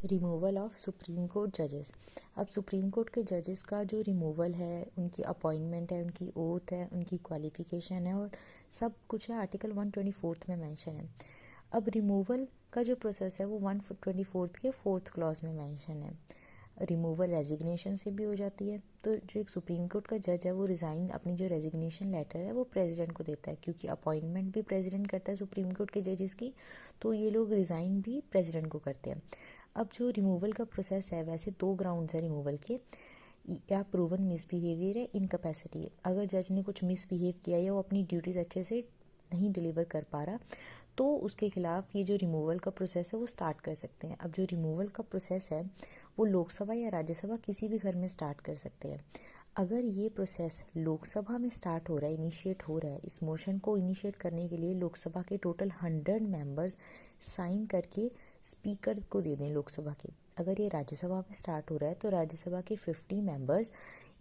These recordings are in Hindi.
रिमूवल ऑफ सुप्रीम कोर्ट जजेस। अब सुप्रीम कोर्ट के जजेस का जो रिमूवल है, उनकी अपॉइंटमेंट है, उनकी ओथ है, उनकी क्वालिफिकेशन है और सब कुछ है आर्टिकल 124 में मेंशन है। अब रिमूवल का जो प्रोसेस है वो 124 के 4th क्लॉज में मेंशन है। रिमूवल रेजिग्नेशन से भी हो जाती है। तो जो एक सुप्रीम कोर्ट का जज है वो रिज़ाइन अपनी जो रेजिग्नेशन लेटर है वो प्रेसिडेंट को देता है, क्योंकि अपॉइंटमेंट भी प्रेसिडेंट करता है सुप्रीम कोर्ट के जजेस की, तो ये लोग रिज़ाइन भी प्रेसिडेंट को करते हैं। अब जो रिमूवल का प्रोसेस है, वैसे 2 ग्राउंड्स है रिमूवल के, या प्रूवन मिसबिहेवियर है, इनकैपेसिटी है। अगर जज ने कुछ मिसबिहेव किया या वो अपनी ड्यूटीज़ अच्छे से नहीं डिलीवर कर पा रहा, तो उसके खिलाफ ये जो रिमूवल का प्रोसेस है वो स्टार्ट कर सकते हैं। अब जो रिमूवल का प्रोसेस है वो लोकसभा या राज्यसभा किसी भी घर में स्टार्ट कर सकते हैं। अगर ये प्रोसेस लोकसभा में स्टार्ट हो रहा है, इनिशिएट हो रहा है, इस मोशन को इनिशिएट करने के लिए लोकसभा के टोटल 100 मेंबर्स साइन करके स्पीकर को दे दें लोकसभा के। अगर ये राज्यसभा में स्टार्ट हो रहा है तो राज्यसभा के 50 मेंबर्स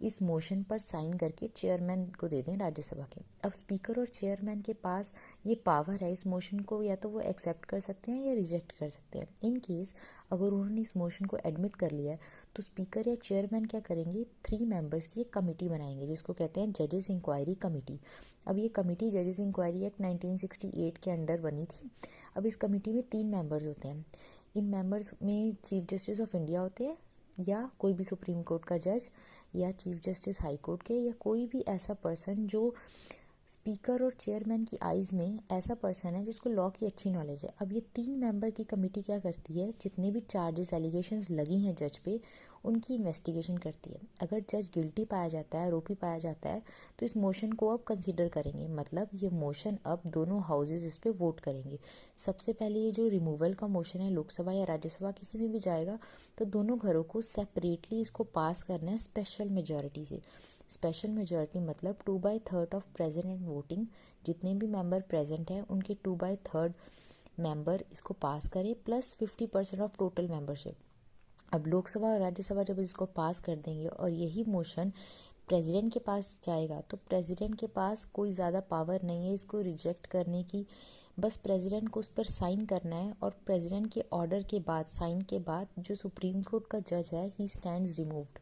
इस मोशन पर साइन करके चेयरमैन को दे दें राज्यसभा के। अब स्पीकर और चेयरमैन के पास ये पावर है, इस मोशन को या तो वो एक्सेप्ट कर सकते हैं या रिजेक्ट कर सकते हैं। इन केस अगर उन्होंने इस मोशन को एडमिट कर लिया है तो स्पीकर या चेयरमैन क्या करेंगे, 3 मेंबर्स की एक कमेटी बनाएंगे जिसको कहते हैं जजेस इंक्वायरी कमेटी। अब ये कमेटी जजेस इंक्वायरी एक्ट 1968 के अंडर बनी थी। अब इस कमेटी में 3 मेंबर्स होते हैं। इन मेंबर्स में चीफ जस्टिस ऑफ इंडिया होते हैं, या कोई भी सुप्रीम कोर्ट का जज, या चीफ जस्टिस हाई कोर्ट के, या कोई भी ऐसा पर्सन जो स्पीकर और चेयरमैन की आइज़ में ऐसा पर्सन है जिसको लॉ की अच्छी नॉलेज है। अब ये 3 मेंबर की कमेटी क्या करती है, जितने भी चार्जेस एलिगेशंस लगी हैं जज पे उनकी इन्वेस्टिगेशन करती है। अगर जज गिल्टी पाया जाता है, आरोपी पाया जाता है, तो इस मोशन को अब कंसिडर करेंगे। मतलब ये मोशन अब दोनों हाउसेज इस पर वोट करेंगे। सबसे पहले ये जो रिमूवल का मोशन है लोकसभा या राज्यसभा किसी में भी जाएगा तो दोनों घरों को सेपरेटली इसको पास करना है स्पेशल मेजॉरिटी से। स्पेशल मेजॉरिटी मतलब 2/3 ऑफ प्रेजेंट वोटिंग, जितने भी मेंबर प्रेजेंट हैं उनके 2/3 मेंबर इसको पास करें, प्लस 50% ऑफ टोटल मेंबरशिप। अब लोकसभा और राज्यसभा जब इसको पास कर देंगे और यही मोशन प्रेसिडेंट के पास जाएगा, तो प्रेसिडेंट के पास कोई ज़्यादा पावर नहीं है इसको रिजेक्ट करने की। बस प्रेसिडेंट को उस पर साइन करना है, और प्रेसिडेंट के ऑर्डर के बाद, साइन के बाद, जो सुप्रीम कोर्ट का जज है ही स्टैंड्स रिमूव्ड।